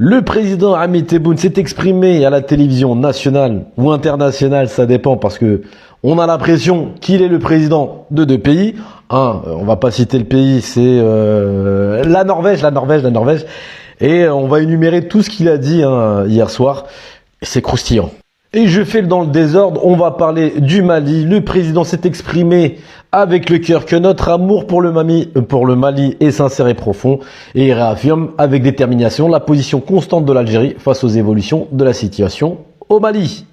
Le président Hamid Tebboune s'est exprimé à la télévision nationale ou internationale, ça dépend, parce que on a l'impression qu'il est le président de deux pays. On va pas citer le pays, c'est la Norvège. Et on va énumérer tout ce qu'il a dit hier soir. C'est croustillant. Et je fais dans le désordre, on va parler du Mali. Le président s'est exprimé avec le cœur que notre amour pour le Mali est sincère et profond, et il réaffirme avec détermination la position constante de l'Algérie face aux évolutions de la situation au Mali.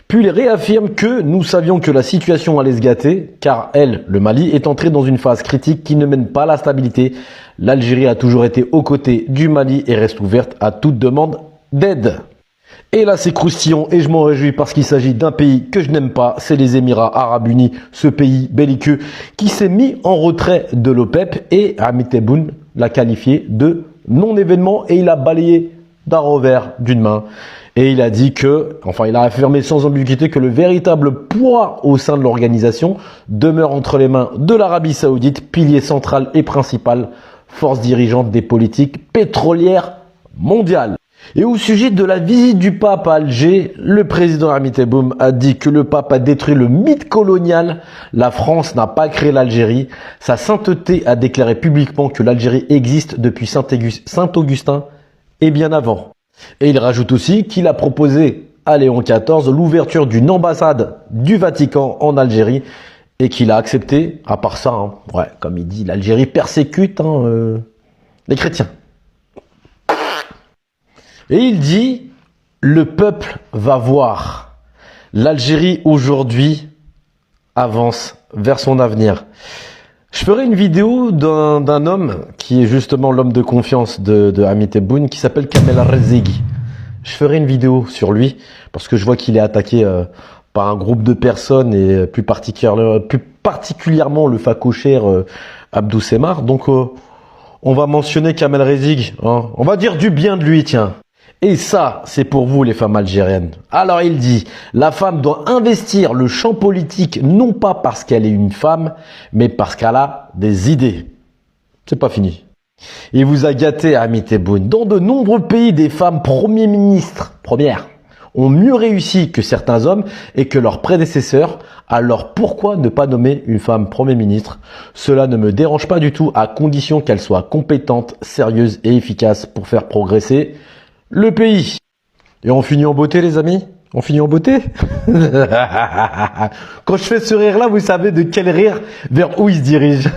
Puis il réaffirme que nous savions que la situation allait se gâter, car le Mali, est entré dans une phase critique qui ne mène pas à la stabilité. L'Algérie a toujours été aux côtés du Mali et reste ouverte à toute demande d'aide. Et là c'est croustillant et je m'en réjouis parce qu'il s'agit d'un pays que je n'aime pas, c'est les Émirats Arabes Unis, ce pays belliqueux qui s'est mis en retrait de l'OPEP, et Hamid Tebboune l'a qualifié de non-événement et il a balayé d'un revers d'une main. Et il a dit il a affirmé sans ambiguïté que le véritable poids au sein de l'organisation demeure entre les mains de l'Arabie Saoudite, pilier central et principal, force dirigeante des politiques pétrolières mondiales. Et au sujet de la visite du pape à Alger, le président Hamid Tebboune a dit que le pape a détruit le mythe colonial. La France n'a pas créé l'Algérie. Sa sainteté a déclaré publiquement que l'Algérie existe depuis Saint-Augustin et bien avant. Et il rajoute aussi qu'il a proposé à Léon XIV l'ouverture d'une ambassade du Vatican en Algérie et qu'il a accepté. À part ça, comme il dit, l'Algérie persécute les chrétiens. Et il dit, le peuple va voir. L'Algérie aujourd'hui avance vers son avenir. Je ferai une vidéo d'un homme qui est justement l'homme de confiance de Hamid Tebboune, qui s'appelle Kamel Rezigui. Je ferai une vidéo sur lui parce que je vois qu'il est attaqué par un groupe de personnes, et plus particulièrement le facochère Abdou Semar. Donc on va mentionner Kamel Rezigui. On va dire du bien de lui, tiens. Et ça, c'est pour vous les femmes algériennes. Alors il dit, la femme doit investir le champ politique non pas parce qu'elle est une femme, mais parce qu'elle a des idées. C'est pas fini. Il vous a gâté, Hamid Tebboune. Dans de nombreux pays, des femmes premières ont mieux réussi que certains hommes et que leurs prédécesseurs. Alors pourquoi ne pas nommer une femme Premier ministre? Cela ne me dérange pas du tout, à condition qu'elle soit compétente, sérieuse et efficace pour faire progresser le pays. Et on finit en beauté, les amis? On finit en beauté? Quand je fais ce rire-là, vous savez de quel rire, vers où il se dirige.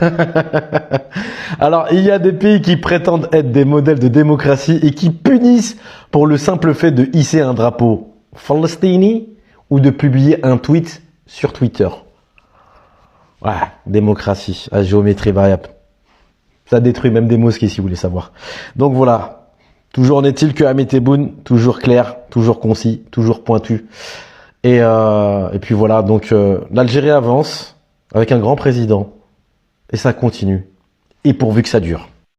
Alors, il y a des pays qui prétendent être des modèles de démocratie et qui punissent pour le simple fait de hisser un drapeau palestinien ou de publier un tweet sur Twitter. Démocratie à géométrie variable. Ça détruit même des mosquées, si vous voulez savoir. Donc voilà. Toujours en est-il que Hamid Tebboune, toujours clair, toujours concis, toujours pointu. Et puis voilà, donc l'Algérie avance avec un grand président. Et ça continue. Et pourvu que ça dure.